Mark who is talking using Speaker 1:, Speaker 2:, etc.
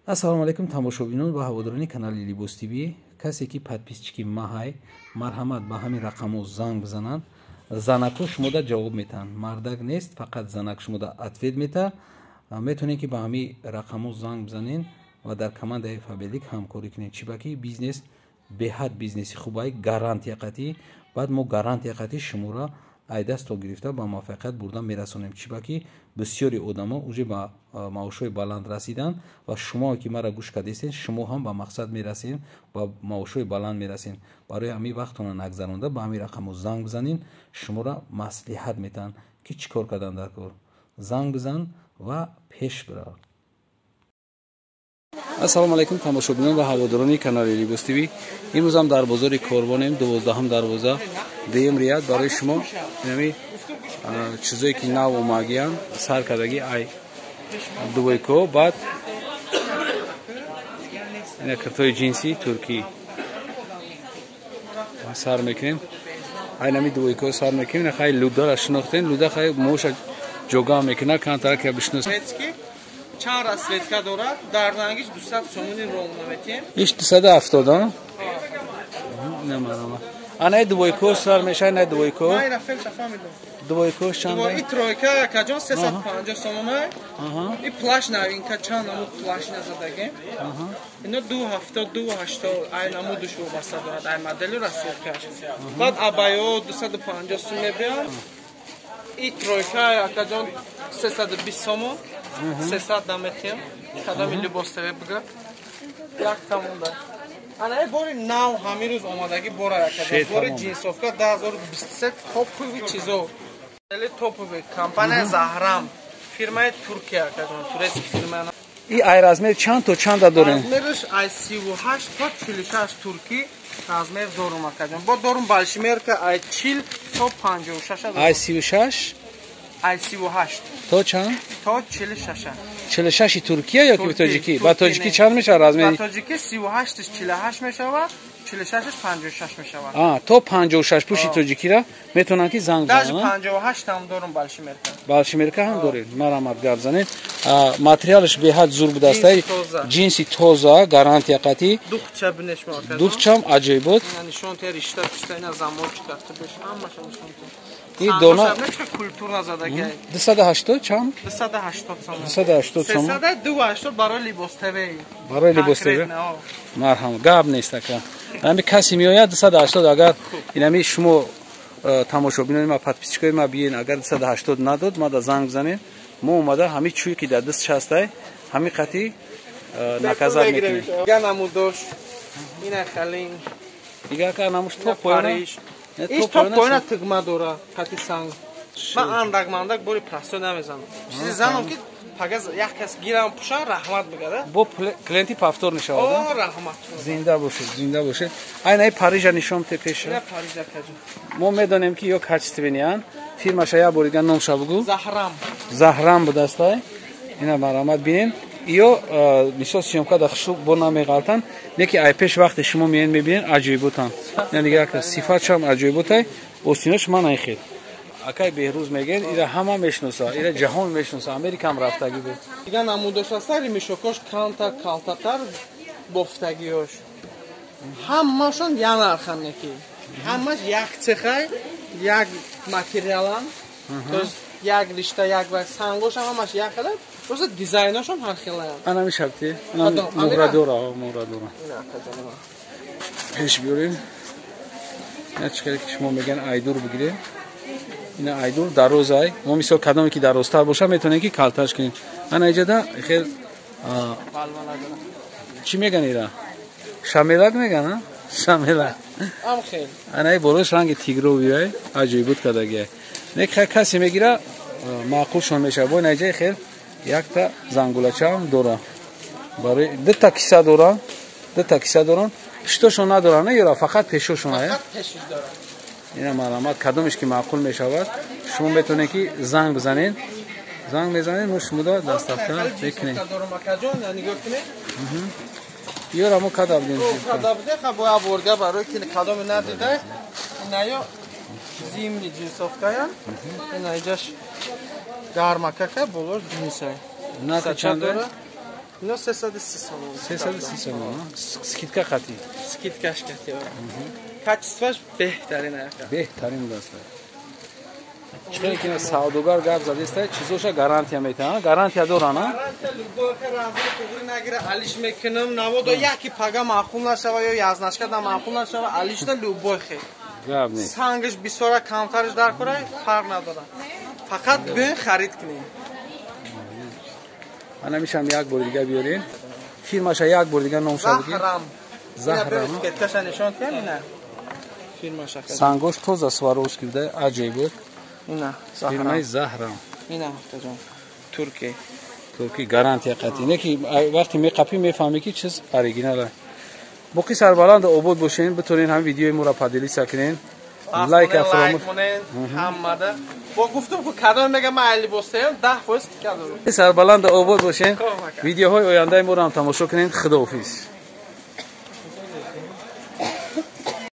Speaker 1: Ассалому алайкум тамошобинон ва ҳаводорони канали Libos TV. Касе ки подписчики маҳай марҳамат ба ҳамин рақамҳо занг бизананд. Занако шумода ҷавоб метаҳанд. Мардак нест, фақат занак шумода ответ метаҳад. Метавонед ки ба ҳамин рақамҳо занг бизанед ва дар командаи Фабелик ҳамкорӣ кунед. Чибаки бизнес беҳад бизнеси хубай, гарантия қатъӣ. Баъд мо гарантия қатъӣ шуморо айдаст то гирифта ба муваффақият бурда мерасонем. Чибаки бисёри одамо уже ба маошҳои баланд расидан ва шумо ки мара гӯш кардестед, шумо ҳам ба мақсад мерасед, ба маошҳои баланд мерасед. Барои ҳамин вақтона нагзаронда ба ҳамин рақамҳо занг бизанед, шуморо маслиҳат метаҳанд ки чӣ кор кардан дар кор. Занг бизан ва пеш бирав. Ассалому алайкум тамошобинон ва ҳаводорони канали Libos TV. Имрӯз ҳам дар бозори Корвонем 12 дарвоза дуюм рият барои шумо инами чизое ки нав омагиян сар кардаги ай дувойко баъд ина киртои ҷинси туркӣ сар мекунем. Ай нами дувойко сар мекунем. Хай лудара шинохтен. Луда хай моша ҷога мекуна кантара ки бишнос.
Speaker 2: Чанд расветка дорад? Дар рангиш 200 сомони ром наметем.
Speaker 1: Иш 270, а? Намарама. Ана дувойко сар мешай, на дувойко.
Speaker 2: Май рафел шафамидам.
Speaker 1: Дувойко чанд?
Speaker 2: Дувой тройка якаҷон 350 сомонай. И плаш навинка чанд намуд плаш назадагем. Ино 270, 280 ай намудуш вобаста дорад. Ай модели расветкаш. Баъд абаё 250 сом мебиям. И тройка якаҷон 320 сомон. 300 наметем. Кадами Libos TV бигра. Як тамонда. Ана бори нав ҳамин рӯз омадаги бора якаҷон. Бори ҷинсовка 2023 топови чизо. Али топови компания Заҳрам. Фирмаи Туркия якаҷон. Турецки фирма.
Speaker 1: И ай размер чанд то чанда дорем?
Speaker 2: Размерш ай 38 то 46 турки размер дорум якаҷон. Бо дорум балшимерка ай 40 то 56.
Speaker 1: Ай 36
Speaker 2: ай 38
Speaker 1: то чанд?
Speaker 2: То 46.
Speaker 1: 46 Туркия ё ки тоҷики? Ба тоҷики чанд мешавад размери?
Speaker 2: Ба тоҷики 38-ш 48 мешавад, 46-ш 56 мешавад.
Speaker 1: То 56 пуши тоҷикира метавонанд ки занг
Speaker 2: бизананд.
Speaker 1: бизананд.
Speaker 2: Даже 58 ҳам дорум балшимерка.
Speaker 1: Балшимерка ҳам доред. Марамат гап занед. Материалш беҳад зур будааст. Ҷинси тоза, гарантия қатъӣ.
Speaker 2: Духча бинешмо акад.
Speaker 1: Духчам аҷоибот.
Speaker 2: Нишон тер ишта ина замочка тубеш ҳамаш нишон тер.
Speaker 1: И дона
Speaker 2: культурна задаги.
Speaker 1: 280 чанд?
Speaker 2: 280 сом.
Speaker 1: 280 сом.
Speaker 2: 380 барои Libos TV.
Speaker 1: Барои Libos TV. Марҳамат. Гап нест ака. Ами каси меояд 280 агар инами шумо тамошобинони ма подписчикои ма биен агар 280 надод ма да занг бизанед. Мо омада ҳами чӯи ки дар даст шастай ҳами қатъӣ наказат мекунем.
Speaker 2: Га намудош. Ина халин.
Speaker 1: Дига ка намуш то пояна.
Speaker 2: Иш то пояна тигма дора қатъӣ санг. Ман андак бори прасо намезанам. Чизи занам ки пагаз як кас гирам пушан раҳмат бигада.
Speaker 1: Бо клиенти павтор мешавад.
Speaker 2: О раҳмат.
Speaker 1: Зинда бошед, зинда бошед. Ай най Парижа нишон те пеша.
Speaker 2: Я Парижа кажу.
Speaker 1: Мо медонем ки ё качествениан. Фирмаша я борига номша бугу.
Speaker 2: Заҳрам.
Speaker 1: Заҳрам будастай. Ина марамат бинен. Ё мисол сиёмка да хушуб бо намеғалтан. Неки ай пеш вақте шумо меен мебинен аҷоиботан. Яъне як сифатшам аҷоиботай. Остинош ман айхед. Акай Беҳрӯз мегӯяд, ира ҳама мешноса, ира ҷаҳон мешноса, Америкам рафтагӣ буд.
Speaker 2: Дига намудош астари мишокош канта калтатар бофтагиёш. Ҳамашон як нархан неки. Ҳамаш як цехай, як материалан. То есть як ришта, як ва сангош ҳамаш як хела. Просто дизайношон ҳар хелаян.
Speaker 1: Ана мешавти? Мурадора.
Speaker 2: Ина кажана.
Speaker 1: Пеш биёрем. Я чикаре ки шумо меган айдур бигирем. Ина айдур дарозай. Мо мисол кадоме ки дарозтар боша метавонем ки калташ кунем. Ана иҷада хел чӣ меган ира? Шамелак меган, а? Шамелак.
Speaker 2: Ам хел.
Speaker 1: Ана и болош ранги тигровиай, аҷоибот кардагиай. Нек касе мегира маъқулшон мешавад. Бо ина иҷаи хел якта зангулачаам дора. Барои дута киса дора. Дута киса доран. Пиштошон надоран, не ёра, фақат пешошон ай.
Speaker 2: Фақат пешиш дорад.
Speaker 1: Ина марамат кадомеш ки маъқул мешавад, шумо метавонед ки занг бизанед. Занг мезанед, мо шумода дастафта мекунем. Ёра мо када будем.
Speaker 2: Када буде, хаб боя борга барои ки кадоме надида. Ина ё зимни ҷинсовкая. Ина иҷаш гармакака болош ҷинсай.
Speaker 1: Наки чанд дора?
Speaker 2: اینا 330 сомон.
Speaker 1: 330 сомон. Скидка қати.
Speaker 2: Скидкаш кати. Качествош беҳтарин ака.
Speaker 1: Беҳтарин даст. Чиқари ки савдогар гап задеста, чизоша гарантия метаван. Гарантия доран, а?
Speaker 2: Гарантия любой разы тугри нагира алиш мекунам. Наводо яки пага маъқул нашава ё язнашка да маъқул нашава, алишна любой хе.
Speaker 1: Гап не.
Speaker 2: Сангаш бисора камтариш дар кора, фарқ надора. Фақат бин харид кунем.
Speaker 1: Ана мишам як бор дига биёрин. Фирмаша як бор дига номша бигин.
Speaker 2: Заҳрам.
Speaker 1: Заҳрам.
Speaker 2: Кеткаша нишон кунем ина. Фирмаша.
Speaker 1: Сангош тоза Сваровский да аҷиб буд.
Speaker 2: Ина.
Speaker 1: Фирмаи Заҳрам.
Speaker 2: Ина таҷон. Турки.
Speaker 1: Турки гарантия қати. Не ки вақти меқапӣ мефаҳмӣ ки чиз оригинал аст. боқи сарбаланд обод бошен, битонен ҳам видеои моро падилиса кунен. Лайк афромӯш.
Speaker 2: Ҳаммада. Бо гуфтум ки кадом мега ма айли бостем 10% кадом.
Speaker 1: Сарбаланд обод бошен. Видеоҳои ояндаи моро ҳам тамошо кунен. Худоҳофиз.